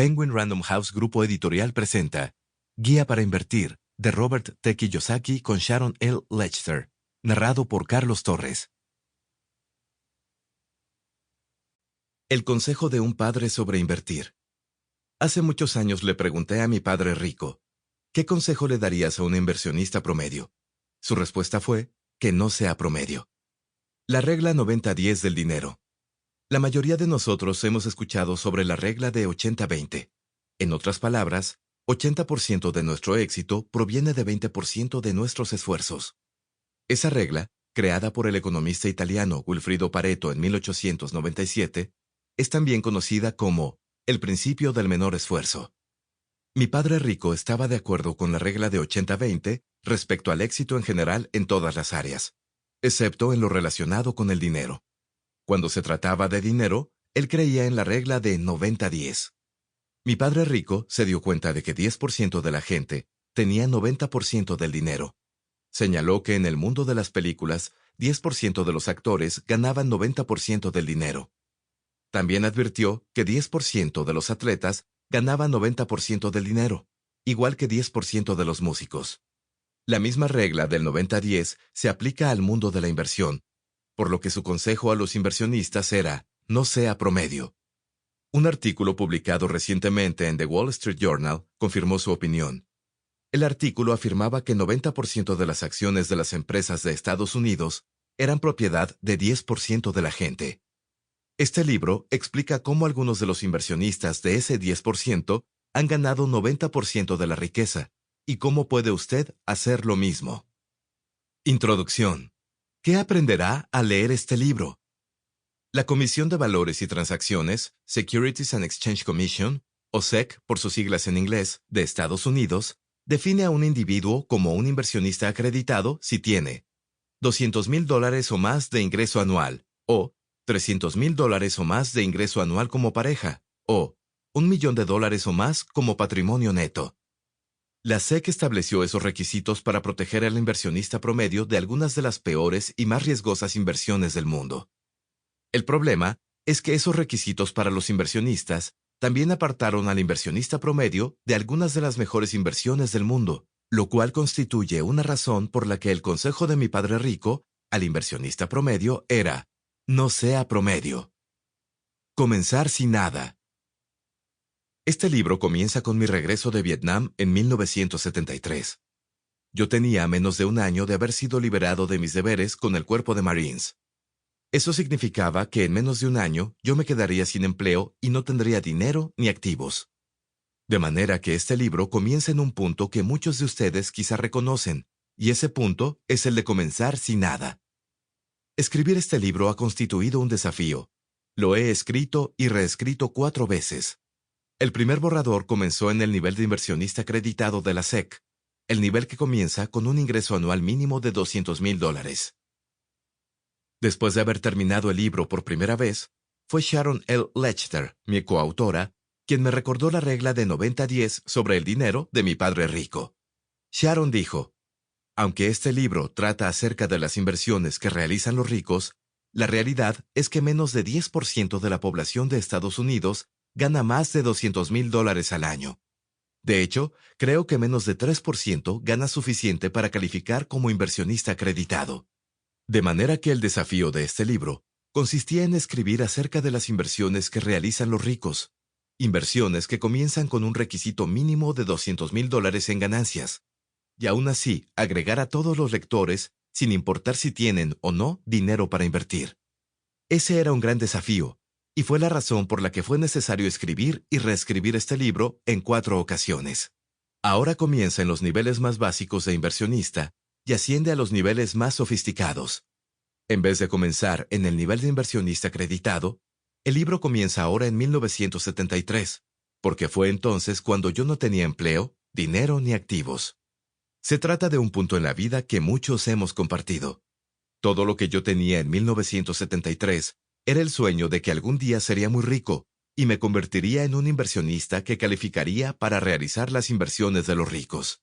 Penguin Random House Grupo Editorial presenta Guía para Invertir, de Robert T. Kiyosaki con Sharon L. Lechter, narrado por Carlos Torres. El consejo de un padre sobre invertir. Hace muchos años le pregunté a mi padre rico, ¿qué consejo le darías a un inversionista promedio? Su respuesta fue que no sea promedio. La regla 90-10 del dinero. La mayoría de nosotros hemos escuchado sobre la regla de 80-20. En otras palabras, 80% de nuestro éxito proviene de 20% de nuestros esfuerzos. Esa regla, creada por el economista italiano Wilfrido Pareto en 1897, es también conocida como el principio del menor esfuerzo. Mi padre rico estaba de acuerdo con la regla de 80-20 respecto al éxito en general en todas las áreas, excepto en lo relacionado con el dinero. Cuando se trataba de dinero, él creía en la regla de 90-10. Mi padre rico se dio cuenta de que 10% de la gente tenía 90% del dinero. Señaló que en el mundo de las películas, 10% de los actores ganaban 90% del dinero. También advirtió que 10% de los atletas ganaban 90% del dinero, igual que 10% de los músicos. La misma regla del 90-10 se aplica al mundo de la inversión, por lo que su consejo a los inversionistas era, no sea promedio. Un artículo publicado recientemente en The Wall Street Journal confirmó su opinión. El artículo afirmaba que 90% de las acciones de las empresas de Estados Unidos eran propiedad de 10% de la gente. Este libro explica cómo algunos de los inversionistas de ese 10% han ganado 90% de la riqueza, y cómo puede usted hacer lo mismo. Introducción. ¿Qué aprenderá al leer este libro? La Comisión de Valores y Transacciones, Securities and Exchange Commission, o SEC por sus siglas en inglés, de Estados Unidos, define a un individuo como un inversionista acreditado si tiene $200,000 o más de ingreso anual, o $300,000 o más de ingreso anual como pareja, o $1,000,000 o más como patrimonio neto. La SEC estableció esos requisitos para proteger al inversionista promedio de algunas de las peores y más riesgosas inversiones del mundo. El problema es que esos requisitos para los inversionistas también apartaron al inversionista promedio de algunas de las mejores inversiones del mundo, lo cual constituye una razón por la que el consejo de mi padre rico al inversionista promedio era, no sea promedio. Comenzar sin nada. Este libro comienza con mi regreso de Vietnam en 1973. Yo tenía menos de un año de haber sido liberado de mis deberes con el Cuerpo de Marines. Eso significaba que en menos de un año yo me quedaría sin empleo y no tendría dinero ni activos. De manera que este libro comienza en un punto que muchos de ustedes quizá reconocen, y ese punto es el de comenzar sin nada. Escribir este libro ha constituido un desafío. Lo he escrito y reescrito 4 veces. El primer borrador comenzó en el nivel de inversionista acreditado de la SEC, el nivel que comienza con un ingreso anual mínimo de $200,000. Después de haber terminado el libro por primera vez, fue Sharon L. Lechter, mi coautora, quien me recordó la regla de 90-10 sobre el dinero de mi padre rico. Sharon dijo, aunque este libro trata acerca de las inversiones que realizan los ricos, la realidad es que menos de 10% de la población de Estados Unidos gana más de $200,000 al año. De hecho, creo que menos de 3% gana suficiente para calificar como inversionista acreditado. De manera que el desafío de este libro consistía en escribir acerca de las inversiones que realizan los ricos, inversiones que comienzan con un requisito mínimo de $200,000 en ganancias, y aún así agregar a todos los lectores, sin importar si tienen o no dinero para invertir. Ese era un gran desafío, y fue la razón por la que fue necesario escribir y reescribir este libro en 4 ocasiones. Ahora comienza en los niveles más básicos de inversionista y asciende a los niveles más sofisticados. En vez de comenzar en el nivel de inversionista acreditado, el libro comienza ahora en 1973, porque fue entonces cuando yo no tenía empleo, dinero ni activos. Se trata de un punto en la vida que muchos hemos compartido. Todo lo que yo tenía en 1973 era el sueño de que algún día sería muy rico y me convertiría en un inversionista que calificaría para realizar las inversiones de los ricos.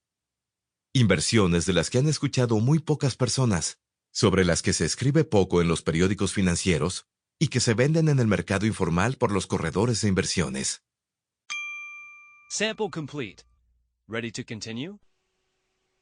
Inversiones de las que han escuchado muy pocas personas, sobre las que se escribe poco en los periódicos financieros y que se venden en el mercado informal por los corredores de inversiones. Sample complete. Ready to continue?